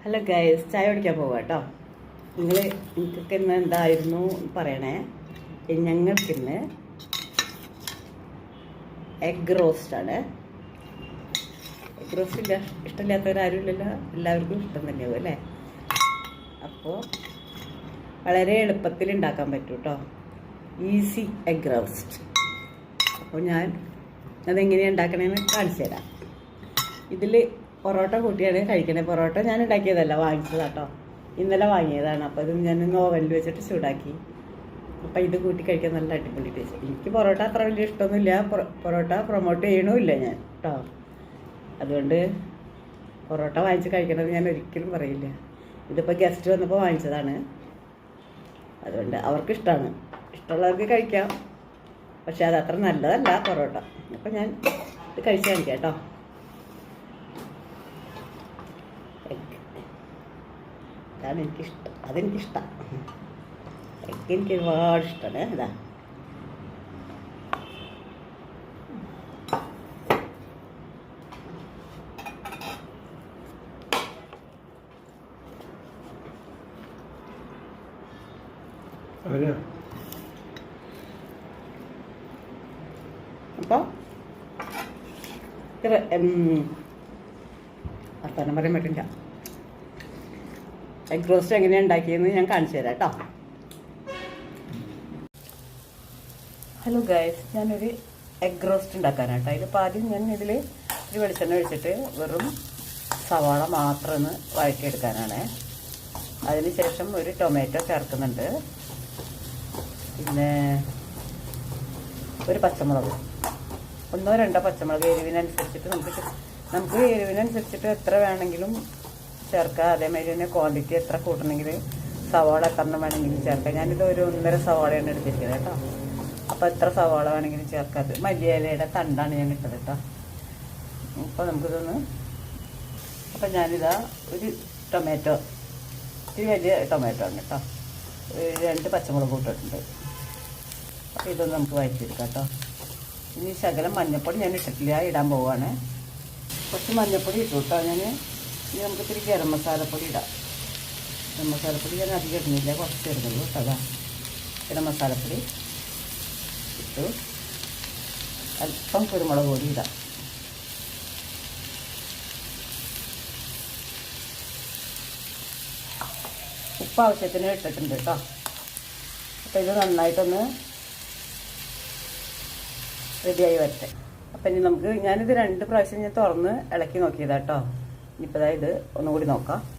Hello guys, ചായ കുടിക്കാൻ പോവാം കേട്ടോ. നിങ്ങൾ എനിക്കൊക്കെ ഇന്ന് എന്തായിരുന്നു പറയണേ. ഞങ്ങൾക്കിന്ന് എഗ് റോസ്റ്റാണ്. എഗ് റോസ്റ്റ് ഇഷ്ടമില്ലാത്തവരാരും ഇല്ലല്ലോ, എല്ലാവർക്കും ഇഷ്ടം തന്നെയാവും അല്ലേ. അപ്പോൾ വളരെ എളുപ്പത്തിൽ ഉണ്ടാക്കാൻ പറ്റും കേട്ടോ, ഈസി എഗ് റോസ്റ്റ്. അപ്പോൾ ഞാൻ അതെങ്ങനെയാണ് ഉണ്ടാക്കണേന്ന് കാണിച്ചു തരാം. ഇതിൽ പൊറോട്ട കൂട്ടിയാണ് കഴിക്കണേ. പൊറോട്ട ഞാൻ ഉണ്ടാക്കിയതല്ല, വാങ്ങിച്ചതാട്ടോ. ഇന്നലെ വാങ്ങിയതാണ്. അപ്പോൾ ഇത് ഞാൻ ഓവനിൽ വെച്ചിട്ട് ചൂടാക്കി. അപ്പോൾ ഇത് കൂട്ടി കഴിക്കാൻ നല്ല അടിപൊളി ടേസ്റ്റ്. എനിക്ക് പൊറോട്ട അത്ര വലിയ ഇഷ്ടമൊന്നുമില്ല, പൊറോട്ട പ്രൊമോട്ട് ചെയ്യണമില്ല ഞാൻ കേട്ടോ. അതുകൊണ്ട് പൊറോട്ട വാങ്ങിച്ച് കഴിക്കണമെന്ന് ഞാൻ ഒരിക്കലും പറയില്ല. ഇതിപ്പോൾ ഗസ്റ്റ് വന്നപ്പോൾ വാങ്ങിച്ചതാണ്. അതുകൊണ്ട് അവർക്ക് ഇഷ്ടമാണ്, ഇഷ്ടമുള്ളവർക്ക് കഴിക്കാം. പക്ഷെ അത് അത്ര നല്ലതല്ല പൊറോട്ട. അപ്പോൾ ഞാൻ ഇത് കഴിച്ച് കാണിക്കാം കേട്ടോ. അതാണ് എനിക്കിഷ്ടം, അതെനിക്കിഷ്ടം. എഗ് എനിക്ക് ഒരുപാട് ഇഷ്ടമാണ്. ഇതാ അപ്പോൾ വർത്തമാനം പറയാൻ പറ്റില്ല. എഗ് റോസ്റ്റ് എങ്ങനെയാണ് ഉണ്ടാക്കിയെന്ന് ഞാൻ കാണിച്ചു തരാം കേട്ടോ. ഹലോ ഗൈസ്, ഞാനൊരു എഗ് റോസ്റ്റ് ഉണ്ടാക്കാനാട്ടോ. ഇതിപ്പോൾ ആദ്യം ഞാൻ ഇതിൽ ഒരു വെളിച്ചെണ്ണ ഒഴിച്ചിട്ട് വെറും സവാള മാത്രം ഒന്ന് വഴറ്റിയെടുക്കാനാണ്. അതിന് ശേഷം ഒരു ടൊമാറ്റോ ചേർക്കുന്നുണ്ട്, പിന്നെ ഒരു പച്ചമുളക്, 1-2 പച്ചമുളക് എരിവിനനുസരിച്ചിട്ട് നമുക്ക് എരിവിനനുസരിച്ചിട്ട് എത്ര വേണമെങ്കിലും ചേർക്കുക. അതേമാതിരി തന്നെ ക്വാണ്ടിറ്റി എത്ര കൂട്ടണമെങ്കിൽ സവാള എത്ര വേണമെങ്കിലും ചേർക്കാം. ഞാനിത് ഒരു 1.5 സവാളയാണ് എടുത്തിരിക്കുന്നത് കേട്ടോ. അപ്പോൾ എത്ര സവാള വേണമെങ്കിലും ചേർക്കാം. അത് മല്ലിയിലയുടെ തണ്ടാണ് ഞാൻ ഇട്ടത് കേട്ടോ. അപ്പോൾ നമുക്കിതൊന്ന്, അപ്പം ഞാനിതാ ഒരു ടൊമാറ്റോ, ഇത്തിരി വലിയ ടൊമാറ്റോ ആണ് കേട്ടോ, 2 പച്ചമുളക് ഇട്ടിട്ടുണ്ട്. അപ്പോൾ ഇതൊന്ന് നമുക്ക് വഴറ്റിയെടുക്കാം കേട്ടോ. ഇനി ശകലം മഞ്ഞൾപ്പൊടി ഞാൻ ഇട്ടിട്ടില്ല, ഇടാൻ പോവുകയാണ്. കുറച്ച് മഞ്ഞൾപ്പൊടി ഇട്ടു കേട്ടോ ഞാൻ. ഇനി നമുക്ക് ഇത്തിരി ഗരം മസാലപ്പൊടി ഇടാം. ഗരം മസാലപ്പൊടി ഞാൻ അധികം ഇടുന്നില്ല, കുറച്ച് ഇടുന്നുള്ളൂ കേട്ടോ. അതാ ഗരം മസാലപ്പൊടി ഇട്ടു. അല്പം കുരുമുളക് പൊടി ഇടാം. ഉപ്പ് ആവശ്യത്തിന് ഇട്ടിട്ടുണ്ട് കേട്ടോ. അപ്പോൾ ഇത് നന്നായിട്ടൊന്ന് റെഡിയായി വരട്ടെ. അപ്പം ഇനി നമുക്ക്, ഞാനിത് 2 പ്രാവശ്യം ഞാൻ തുറന്ന് ഇളക്കി നോക്കിയതാട്ടോ. ഇനിയിപ്പോൾ ഇത് ഒന്നുകൂടി നോക്കാം.